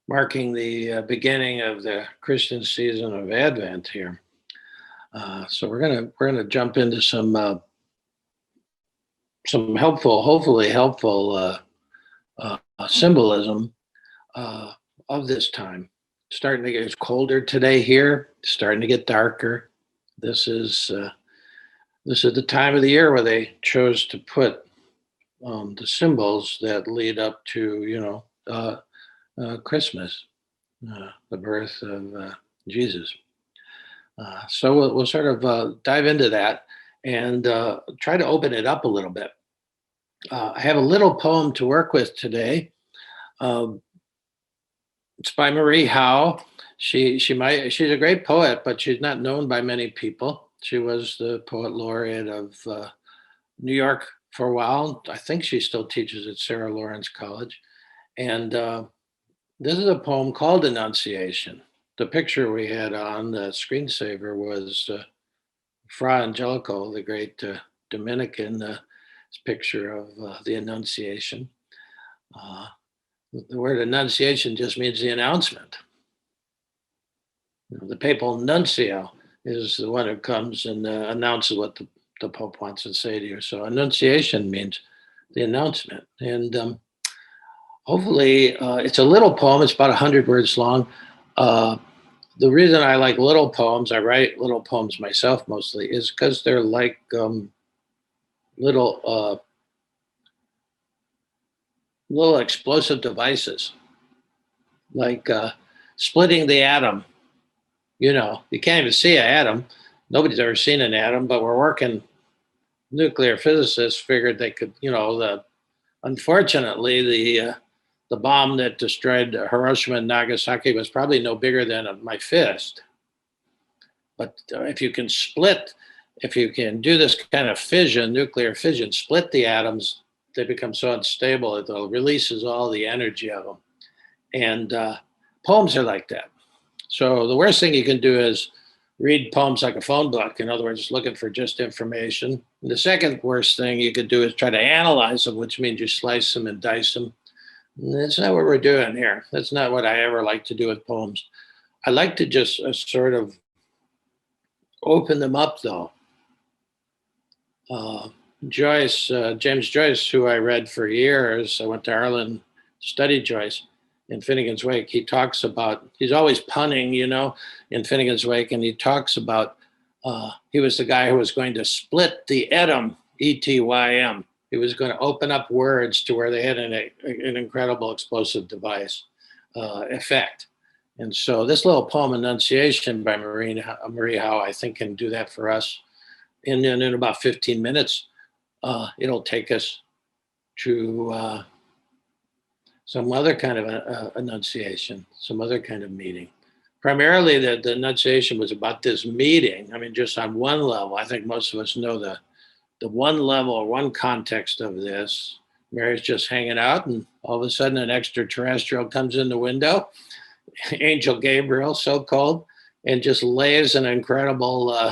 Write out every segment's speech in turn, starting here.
marking the beginning of the Christian season of Advent here. So we're gonna jump into some helpful, hopefully helpful symbolism uh, of this time. Starting to get it's colder today here. Starting to get darker. This is uh, this is the time of the year where they chose to put the symbols that lead up to Christmas, the birth of Jesus. So we'll sort of dive into that and try to open it up a little bit. I have a little poem to work with today. Um, it's by Marie Howe. She's a great poet, but she's not known by many people. She was the poet laureate of New York for a while. I think she still teaches at Sarah Lawrence College. And this is a poem called Annunciation. The picture we had on the screensaver was Fra Angelico, the great Dominican picture of the Annunciation. Uh, the word Annunciation just means the announcement. The papal nuncio is the one who comes and announces what the Pope wants to say to you. So Annunciation means the announcement. And hopefully, it's a little poem. It's about 100 words long. The reason I like little poems, I write little poems myself mostly, is because they're like little little explosive devices, like splitting the atom. You can't even see an atom. Nobody's ever seen an atom, but we're working. Nuclear physicists figured they could, unfortunately, the bomb that destroyed Hiroshima and Nagasaki was probably no bigger than my fist. But if you can do this kind of fission, nuclear fission, split the atoms, they become so unstable it releases all the energy of them. And poems are like that. So the worst thing you can do is read poems like a phone book. In other words, looking for just information. And the second worst thing you could do is try to analyze them, which means you slice them and dice them. And that's not what we're doing here. That's not what I ever like to do with poems. I like to just sort of open them up, though. James Joyce, who I read for years, I went to Ireland to study Joyce in Finnegan's Wake. He's always punning, in Finnegan's Wake, and he talks about he was the guy who was going to split the etym, E-T-Y-M. He was going to open up words to where they had an incredible explosive device effect. And so this little poem, Annunciation by Marie Howe, I think can do that for us. And then in about 15 minutes, it'll take us to some other kind of annunciation, some other kind of meeting. Primarily, the annunciation was about this meeting. I mean, just on one level, I think most of us know the one level or one context of this. Mary's just hanging out, and all of a sudden, an extraterrestrial comes in the window, Angel Gabriel, so called, and just lays an incredible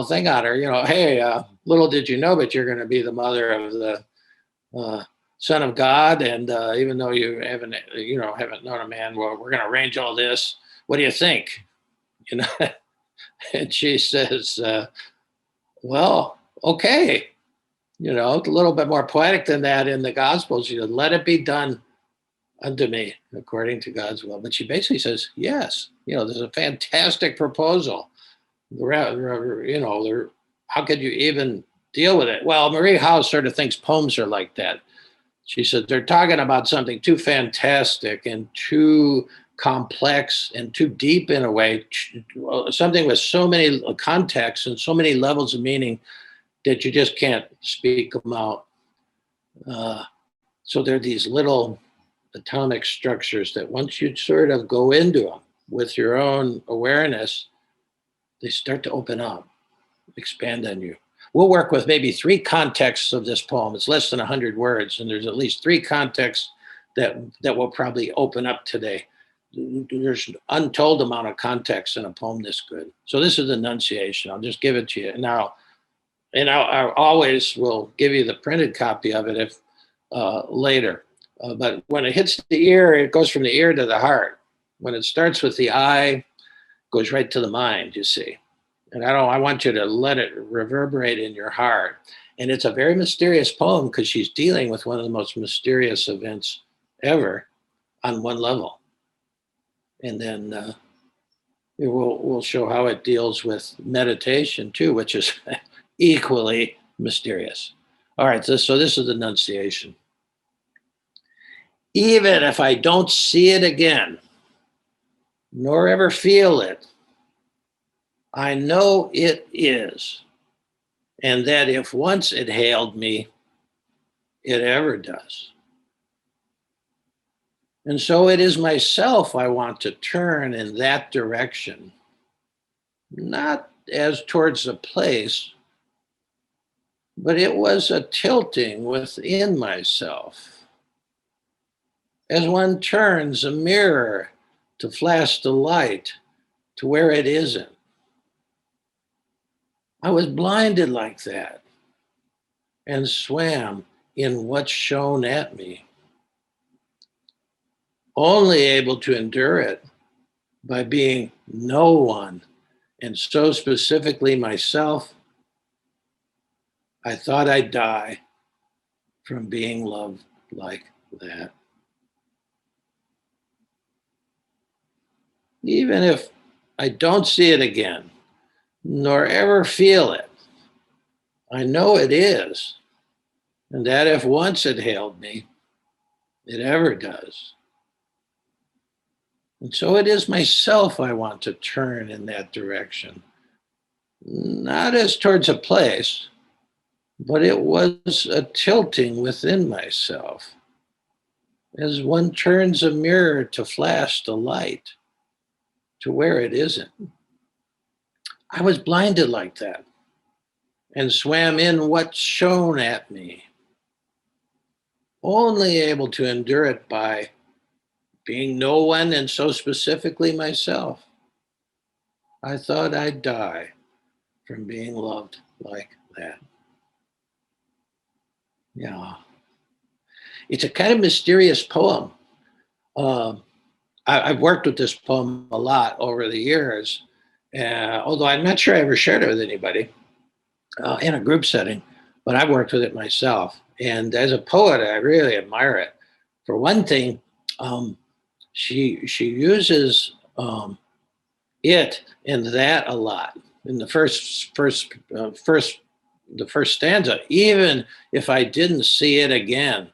thing on her. Hey, little did you know, but you're going to be the mother of the Son of God, and even though you haven't known a man, well, we're going to arrange all this. What do you think? And she says, well, okay. A little bit more poetic than that in the Gospels. She said, let it be done unto me according to God's will. But she basically says, yes. There's a fantastic proposal. How could you even deal with it? Well, Marie Howe sort of thinks poems are like that. She said they're talking about something too fantastic and too complex and too deep in a way, something with so many contexts and so many levels of meaning that you just can't speak them out. So they're these little atomic structures that once you sort of go into them with your own awareness, they start to open up, expand on you. We'll work with maybe 3 contexts of this poem. It's less than 100 words, and there's at least 3 contexts that will probably open up today. There's an untold amount of context in a poem this good. So this is Annunciation. I'll just give it to you now. And I always will give you the printed copy of it if later. But when it hits the ear, it goes from the ear to the heart. When it starts with the eye, it goes right to the mind, you see. And I want you to let it reverberate in your heart. And it's a very mysterious poem because she's dealing with one of the most mysterious events ever on one level. And then we'll show how it deals with meditation too, which is equally mysterious. All right, so this is Annunciation. Even if I don't see it again, nor ever feel it, I know it is, and that if once it hailed me, it ever does. And so it is myself I want to turn in that direction, not as towards a place, but it was a tilting within myself. As one turns a mirror to flash the light to where it isn't. I was blinded like that and swam in what shone at me, only able to endure it by being no one, and so specifically myself. I thought I'd die from being loved like that. Even if I don't see it again, nor ever feel it, I know it is, and that if once it hailed me, it ever does. And so it is myself I want to turn in that direction, not as towards a place, but it was a tilting within myself, as one turns a mirror to flash the light to where it isn't. I was blinded like that and swam in what shone at me, only able to endure it by being no one, and so specifically myself. I thought I'd die from being loved like that. Yeah. It's a kind of mysterious poem. I've worked with this poem a lot over the years, although I'm not sure I ever shared it with anybody in a group setting, but I've worked with it myself. And as a poet, I really admire it. For one thing, she uses it and that a lot in the first stanza. Even if I didn't see it again,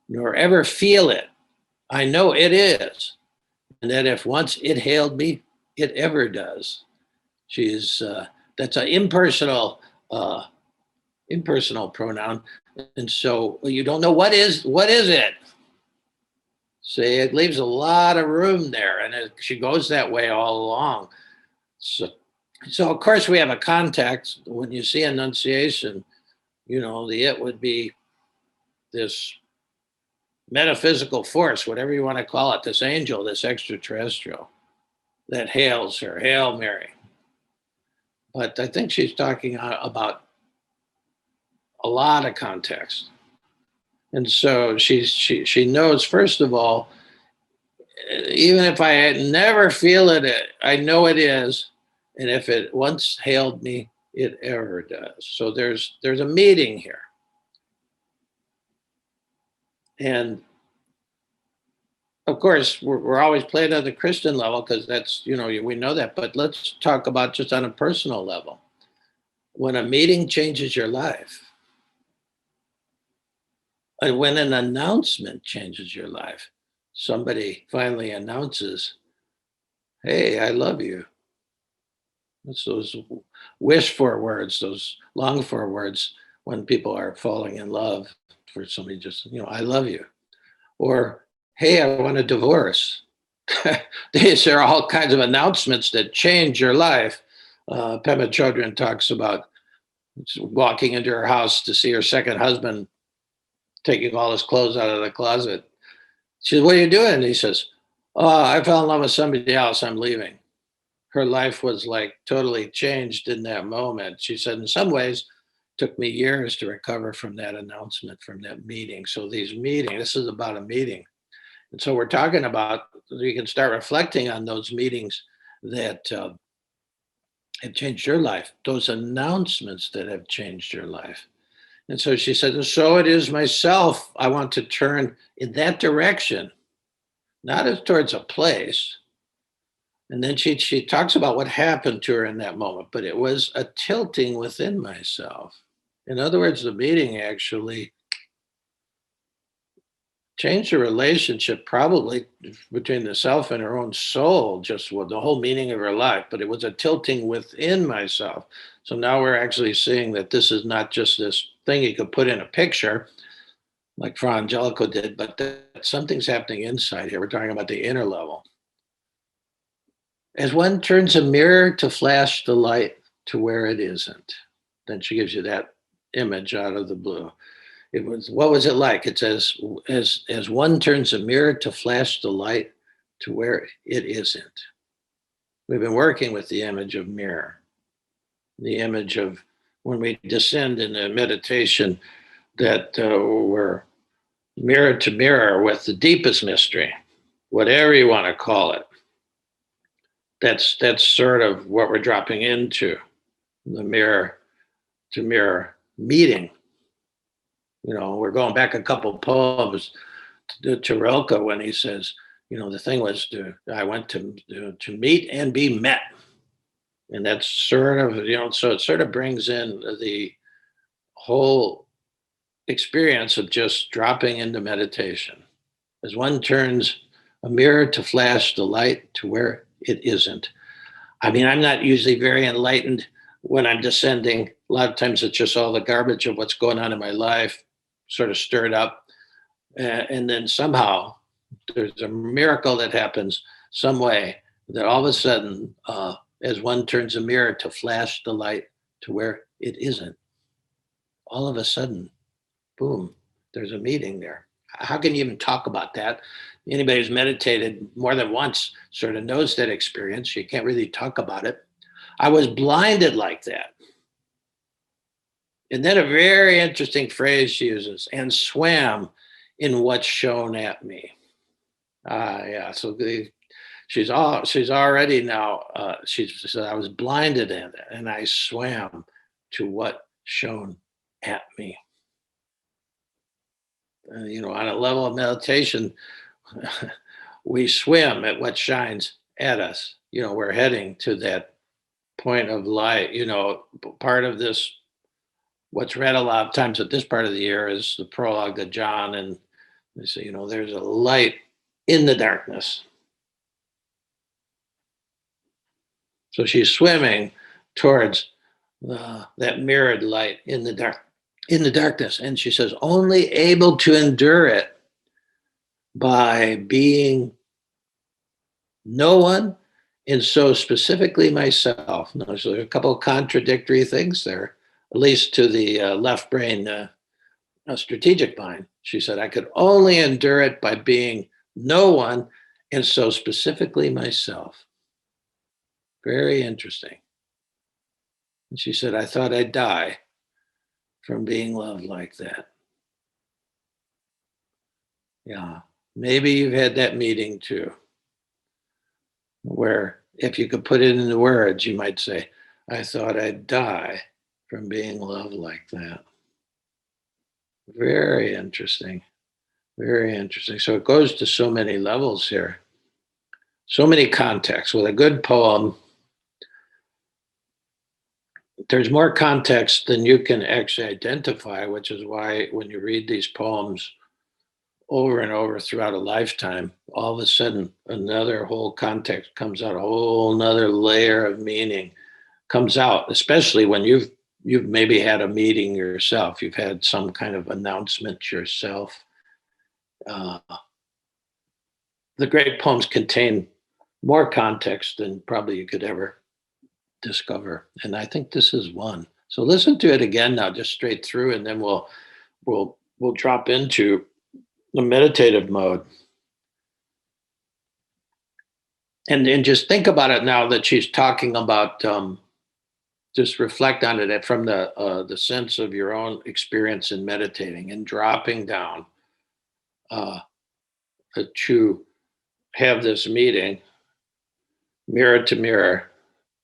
nor ever feel it, I know it is, and that if once it hailed me, it ever does. She's that's an impersonal pronoun, and so you don't know what is it. See, it leaves a lot of room there, and she goes that way all along. So of course we have a context. When you see Annunciation, the it would be this metaphysical force, whatever you want to call it, this angel, this extraterrestrial that hails her, Hail Mary. But I think she's talking about a lot of context. And so she knows, first of all, even if I never feel it, I know it is. And if it once hailed me, it ever does. So there's a meeting here. And of course, we're always playing at the Christian level because that's, we know that. But let's talk about just on a personal level. When a meeting changes your life, and when an announcement changes your life, somebody finally announces, hey, I love you. It's those wish for words, those long for words when people are falling in love for somebody, just, I love you. Or, hey, I want a divorce. These are all kinds of announcements that change your life. Pema Chodron talks about walking into her house to see her second husband taking all his clothes out of the closet. She says, what are you doing? And he says, oh, I fell in love with somebody else. I'm leaving. Her life was like totally changed in that moment. She said, in some ways, Took me years to recover from that announcement, from that meeting. So these meetings, this is about a meeting. And so we're talking about, you can start reflecting on those meetings that have changed your life, those announcements that have changed your life. And so she said, so it is myself. I want to turn in that direction, not as towards a place. And then she talks about what happened to her in that moment, but it was a tilting within myself. In other words, the meeting actually changed the relationship probably between the self and her own soul, just with the whole meaning of her life. But it was a tilting within myself. So now we're actually seeing that this is not just this thing you could put in a picture like Fra Angelico did, but that something's happening inside here. We're talking about the inner level. As one turns a mirror to flash the light to where it isn't, then she gives you that image out of the blue. It was, what was it like? It says, as one turns a mirror to flash the light to where it isn't. We've been working with the image of mirror, the image of when we descend in a meditation that we're mirror to mirror with the deepest mystery, whatever you want to call it. That's sort of what we're dropping into, the mirror to mirror meeting. You know, we're going back a couple poems to Rilke when he says, you know, the thing was I went to meet and be met. And that's sort of, you know, so it sort of brings in the whole experience of just dropping into meditation. As one turns a mirror to flash the light to where it isn't. I mean, I'm not usually very enlightened when I'm descending. A lot of times it's just all the garbage of what's going on in my life sort of stirred up. And then somehow there's a miracle that happens some way that all of a sudden, as one turns a mirror to flash the light to where it isn't, all of a sudden, boom, there's a meeting there. How can you even talk about that? Anybody who's meditated more than once sort of knows that experience. You can't really talk about it. I was blinded like that. And then a very interesting phrase she uses, and swam in what's shown at me. Yeah. So she's already now. She said I was blinded in it, and I swam to what shone at me. You know, on a level of meditation, we swim at what shines at us. You know, we're heading to that point of light. You know, part of this, what's read a lot of times at this part of the year is the prologue to John, and they say, you know, there's a light in the darkness. So she's swimming towards that mirrored light in the darkness, and she says, only able to endure it by being no one, and so specifically myself. Now, so there are a couple of contradictory things there, at least to the left brain strategic mind. She said, I could only endure it by being no one, and so specifically myself. Very interesting. And she said, I thought I'd die from being loved like that. Yeah, maybe you've had that meeting too, where if you could put it into words, you might say, I thought I'd die from being loved like that. Very interesting. Very interesting. So it goes to so many levels here, so many contexts. With a good poem, there's more context than you can actually identify, which is why when you read these poems over and over throughout a lifetime, all of a sudden another whole context comes out, a whole another layer of meaning comes out, especially when you've maybe had a meeting yourself, you've had some kind of announcement yourself. The great poems contain more context than probably you could ever discover, and I think this is one. So listen to it again now, just straight through, and then we'll drop into the meditative mode. And just think about it now that she's talking about just reflect on it from the sense of your own experience in meditating and dropping down uh, to have this meeting mirror to mirror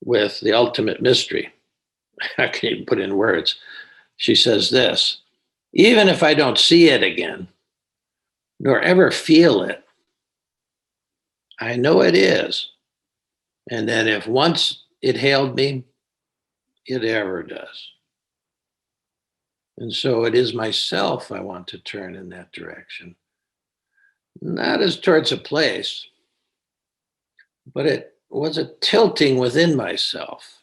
with the ultimate mystery. I can't even put in words. She says this: even if I don't see it again, nor ever feel it, I know it is. And that if once it hailed me, it ever does. And so it is myself I want to turn in that direction, not as towards a place, but it was a tilting within myself.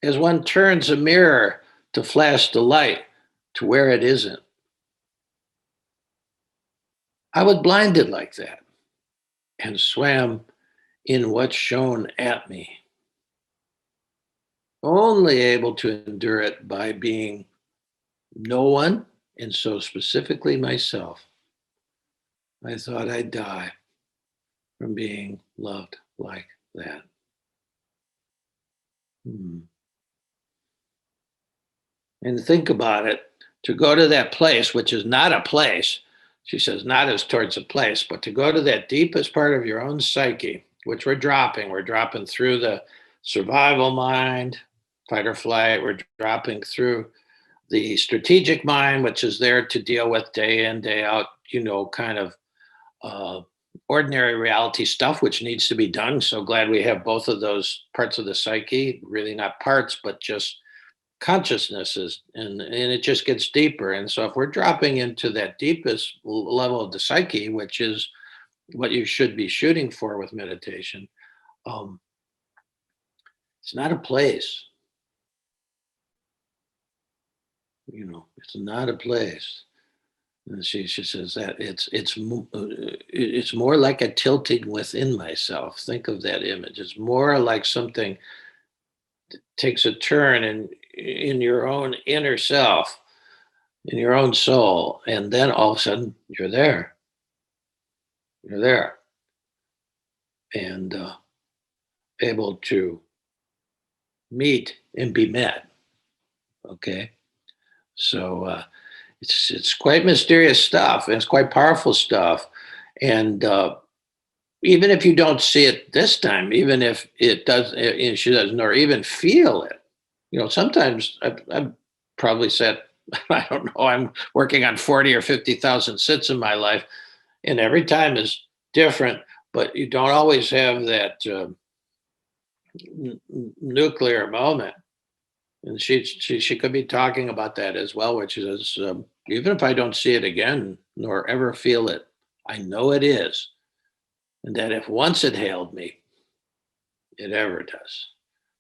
As one turns a mirror to flash the light to where it isn't, I was blinded like that and swam in what shone at me, only able to endure it by being no one, and so specifically myself. I thought I'd die from being loved like that. Hmm. And think about it, to go to that place, which is not a place, she says, not as towards a place, but to go to that deepest part of your own psyche, which we're dropping through the survival mind, fight or flight, we're dropping through the strategic mind, which is there to deal with day in, day out, kind of uh, ordinary reality stuff, which needs to be done. So glad we have both of those parts of the psyche, really not parts, but just consciousnesses, and it just gets deeper. And so if we're dropping into that deepest level of the psyche, which is what you should be shooting for with meditation, um, it's not a place. It's not a place. And she says that it's more like a tilting within myself. Think of that image. It's more like something takes a turn in your own inner self, in your own soul, and then all of a sudden you're there. You're there, and able to meet and be met. Okay, so it's quite mysterious stuff, and it's quite powerful stuff, and even if you don't see it this time, even if it does, she doesn't, or even feel it. Sometimes I've probably said, I don't know, I'm working on 40 or 50,000 sits in my life, and every time is different, but you don't always have that nuclear moment. And she could be talking about that as well, which is even if I don't see it again nor ever feel it, I know it is, and that if once it hailed me, it ever does.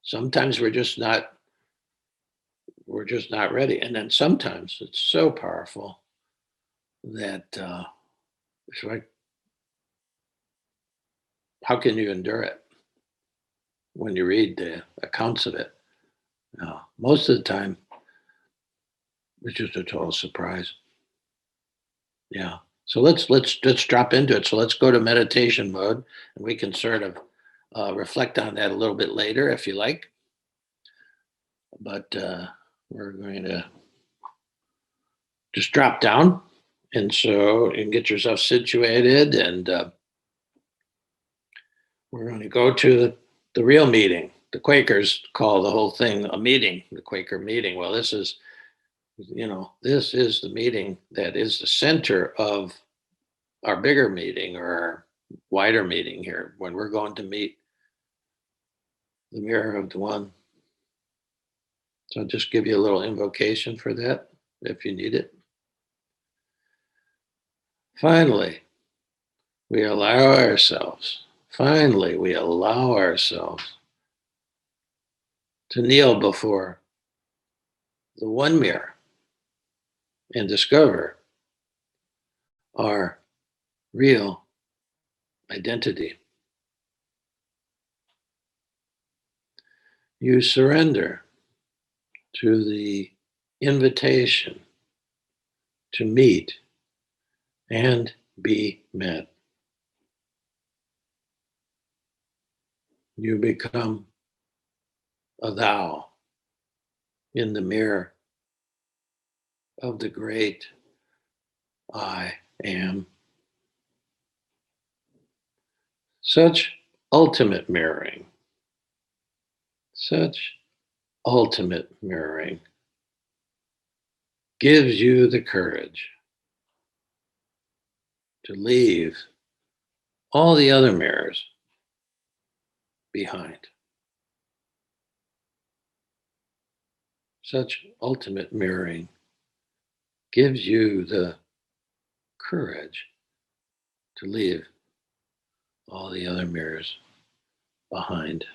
Sometimes we're just not ready, and then sometimes it's so powerful that it's like, how can you endure it when you read the accounts of it? Most of the time, it's just a total surprise. Yeah. So let's drop into it. So let's go to meditation mode, and we can sort of reflect on that a little bit later if you like. But we're going to just drop down, and so you can get yourself situated, and we're going to go to the real meeting. The Quakers call the whole thing a meeting, the Quaker meeting. Well, this is the meeting that is the center of our bigger meeting, or our wider meeting here, when we're going to meet the mirror of the one. So I'll just give you a little invocation for that if you need it. Finally, we allow ourselves, finally, we allow ourselves to kneel before the one mirror and discover our real identity. You surrender to the invitation to meet and be met. You become a thou in the mirror of the great I am. Such ultimate mirroring, such ultimate mirroring gives you the courage to leave all the other mirrors behind. Such ultimate mirroring gives you the courage to leave all the other mirrors behind.